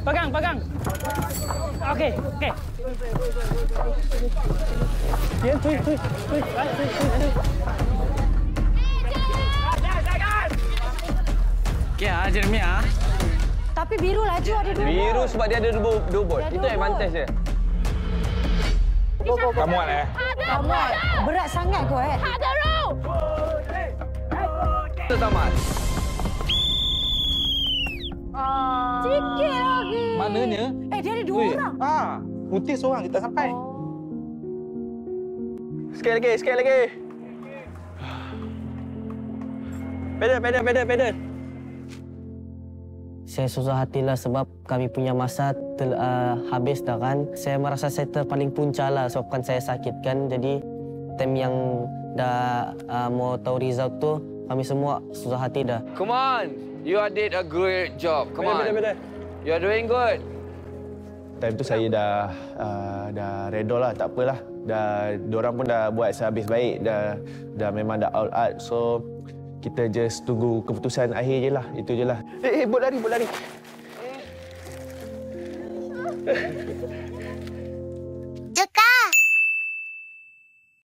Pegang. Okey. Yan, tuj. Okey, Jeremy ah. Tapi biru laju ada dua. Biru sebab dia ada dua bot. Itu advantage dia. Kamu eh? Kamu berat sangat kau eh. Itu tamat. Sikit lagi. Mananya? Dia ada dua orang. Putih seorang kita sampai. Sekali lagi. Pedal. Saya susah hatilah sebab kami punya masa habis dah kan. Saya merasa saya terpaling punca lah sebabkan saya sakit kan. Jadi tim yang dah mau tahu result tu kami semua susah hati dah. Come on. You did a great job. Come on. You are doing good. Time tu saya dah redor lah, tak apalah. Diorang pun dah buat sehabis baik, dah memang dah all out. So kita just tunggu keputusan akhir je lah, itu je lah. Bot lari.